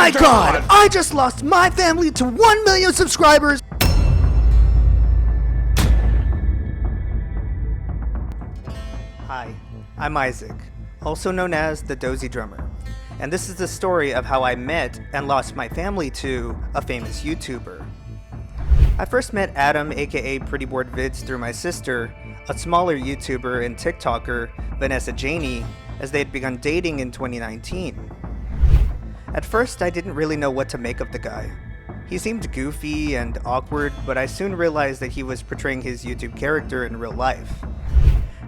my god! I just lost my family to 1 million subscribers! Hi, I'm Isaac, also known as the Dozy Drummer, and this is the story of how I met and lost my family to a famous YouTuber. I first met Adam, aka Pretty Bored Vids, through my sister, a smaller YouTuber and TikToker, Vanessa Janey, as they had begun dating in 2019. At first, I didn't really know what to make of the guy. He seemed goofy and awkward, but I soon realized that he was portraying his YouTube character in real life.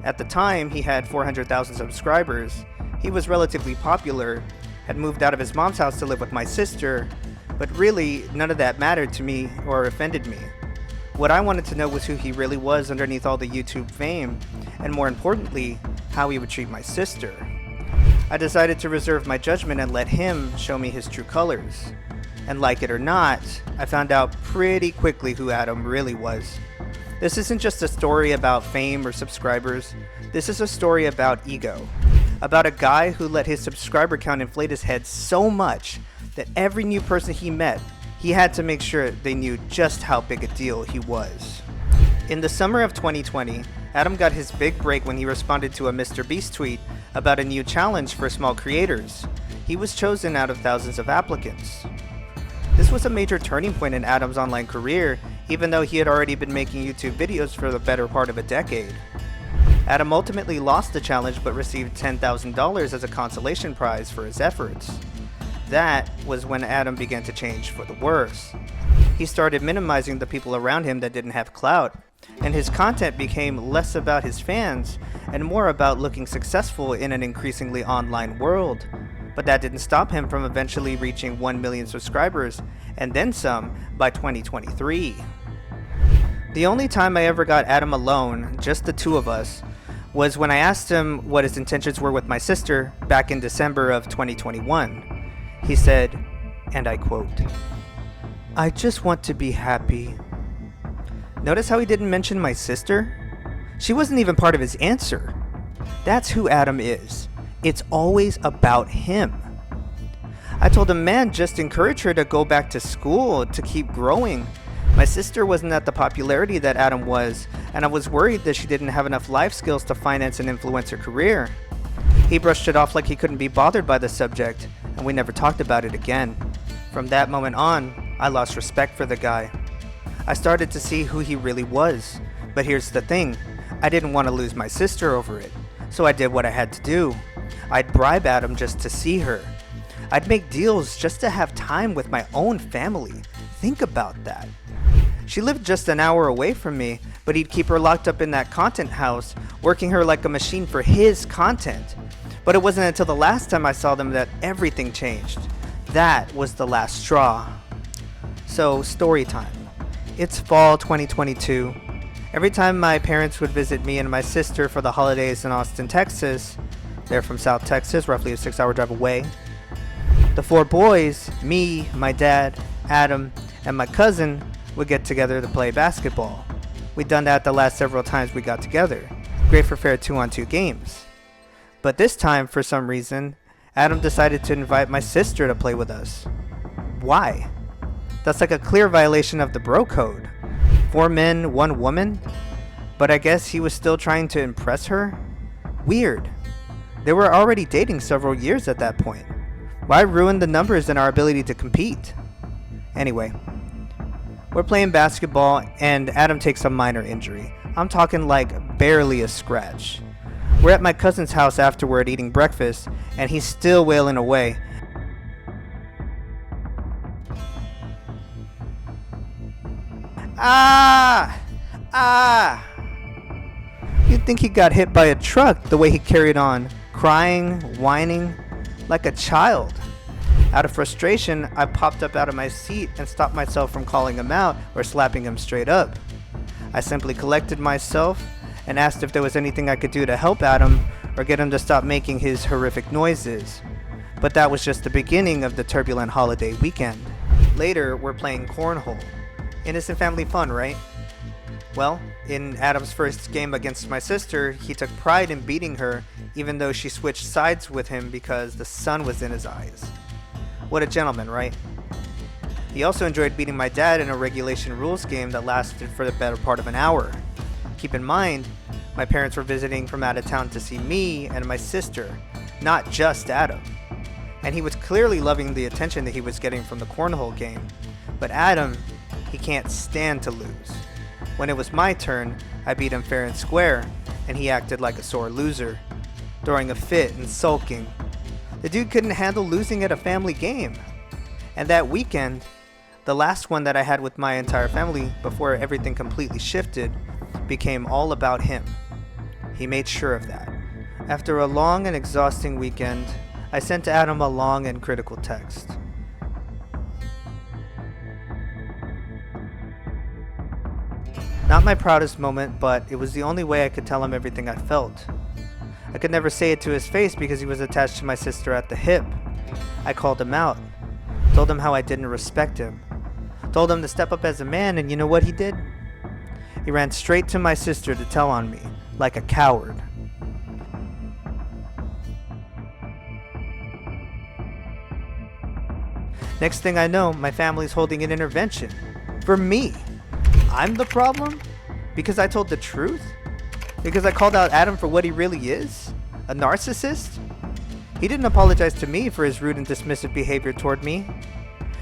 At the time, he had 400,000 subscribers, he was relatively popular, had moved out of his mom's house to live with my sister, but really, none of that mattered to me or offended me. What I wanted to know was who he really was underneath all the YouTube fame, and more importantly, how he would treat my sister. I decided to reserve my judgment and let him show me his true colors. And like it or not, I found out pretty quickly who Adam really was. This isn't just a story about fame or subscribers, this is a story about ego. About a guy who let his subscriber count inflate his head so much that every new person he met, he had to make sure they knew just how big a deal he was. In the summer of 2020, Adam got his big break when he responded to a Mr. Beast tweet about a new challenge for small creators. He was chosen out of thousands of applicants. This was a major turning point in Adam's online career, even though he had already been making YouTube videos for the better part of a decade. Adam ultimately lost the challenge but received $10,000 as a consolation prize for his efforts. That was when Adam began to change for the worse. He started minimizing the people around him that didn't have clout, and his content became less about his fans and more about looking successful in an increasingly online world. But that didn't stop him from eventually reaching 1 million subscribers, and then some, by 2023. The only time I ever got Adam alone, just the two of us, was when I asked him what his intentions were with my sister back in December of 2021. He said, and I quote, "I just want to be happy." Notice how he didn't mention my sister? She wasn't even part of his answer. That's who Adam is. It's always about him. I told him, man, just encourage her to go back to school, to keep growing. My sister wasn't at the popularity that Adam was, and I was worried that she didn't have enough life skills to finance and influence her career. He brushed it off like he couldn't be bothered by the subject, and we never talked about it again. From that moment on, I lost respect for the guy. I started to see who he really was, but here's the thing, I didn't want to lose my sister over it, so I did what I had to do. I'd bribe Adam just to see her. I'd make deals just to have time with my own family. Think about that. She lived just an hour away from me, but he'd keep her locked up in that content house, working her like a machine for his content. But it wasn't until the last time I saw them that everything changed. That was the last straw. So, story time. It's fall 2022. Every time my parents would visit me and my sister for the holidays in Austin, Texas, they're from South Texas, roughly a 6-hour drive away, the four boys, me, my dad, Adam, and my cousin would get together to play basketball. We'd done that the last several times we got together. Great for fair 2-on-2 games. But this time, for some reason, Adam decided to invite my sister to play with us. Why? That's like a clear violation of the bro code. 4 men, 1 woman? But I guess he was still trying to impress her? Weird. They were already dating several years at that point. Why ruin the numbers and our ability to compete? Anyway, we're playing basketball and Adam takes a minor injury. I'm talking like barely a scratch. We're at my cousin's house afterward eating breakfast, and he's still wailing away. Ah! Ah! You'd think he got hit by a truck the way he carried on, crying, whining, like a child. Out of frustration, I popped up out of my seat and stopped myself from calling him out or slapping him straight up. I simply collected myself and asked if there was anything I could do to help Adam or get him to stop making his horrific noises. But that was just the beginning of the turbulent holiday weekend. Later, we're playing cornhole. Innocent family fun, right? Well, in Adam's first game against my sister, he took pride in beating her, even though she switched sides with him because the sun was in his eyes. What a gentleman, right? He also enjoyed beating my dad in a regulation rules game that lasted for the better part of an hour. Keep in mind, my parents were visiting from out of town to see me and my sister, not just Adam. And he was clearly loving the attention that he was getting from the cornhole game. But Adam, he can't stand to lose. When it was my turn, I beat him fair and square, and he acted like a sore loser, throwing a fit and sulking. The dude couldn't handle losing at a family game. And that weekend, the last one that I had with my entire family before everything completely shifted, became all about him. He made sure of that. After a long and exhausting weekend, I sent Adam a long and critical text. Not my proudest moment, but it was the only way I could tell him everything I felt. I could never say it to his face because he was attached to my sister at the hip. I called him out, told him how I didn't respect him, told him to step up as a man, and you know what he did? He ran straight to my sister to tell on me, like a coward. Next thing I know, my family's holding an intervention. For me. I'm the problem? Because I told the truth? Because I called out Adam for what he really is? A narcissist? He didn't apologize to me for his rude and dismissive behavior toward me.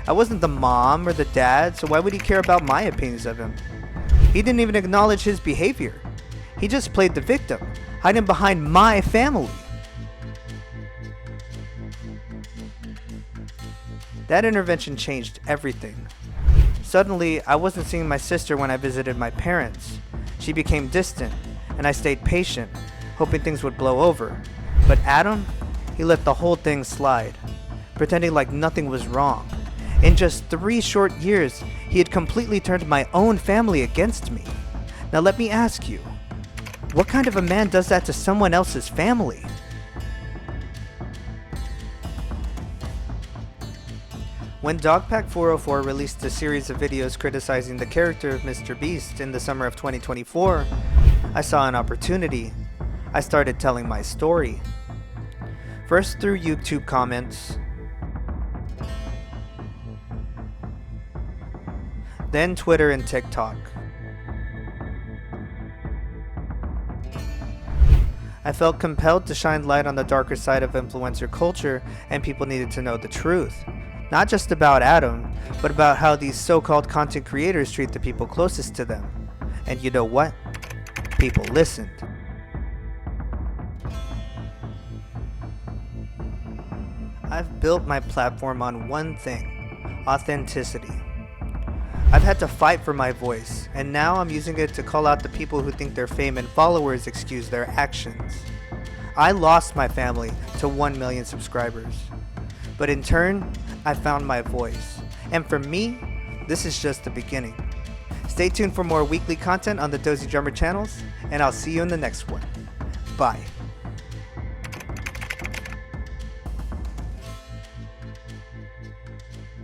I wasn't the mom or the dad, so why would he care about my opinions of him? He didn't even acknowledge his behavior. He just played the victim, hiding behind my family. That intervention changed everything. Suddenly, I wasn't seeing my sister when I visited my parents. She became distant, and I stayed patient, hoping things would blow over. But Adam, he let the whole thing slide, pretending like nothing was wrong. In just 3 short years, he had completely turned my own family against me. Now let me ask you, what kind of a man does that to someone else's family? When Dogpack 404 released a series of videos criticizing the character of Mr. Beast in the summer of 2024, I saw an opportunity. I started telling my story. First through YouTube comments, then Twitter and TikTok. I felt compelled to shine light on the darker side of influencer culture, and people needed to know the truth. Not just about Adam, but about how these so-called content creators treat the people closest to them. And you know what? People listened. I've built my platform on one thing: authenticity. I've had to fight for my voice, and now I'm using it to call out the people who think their fame and followers excuse their actions. I lost my family to 1 million subscribers. But in turn, I found my voice. And for me, this is just the beginning. Stay tuned for more weekly content on the Dozy Drummer channels, and I'll see you in the next one. Bye.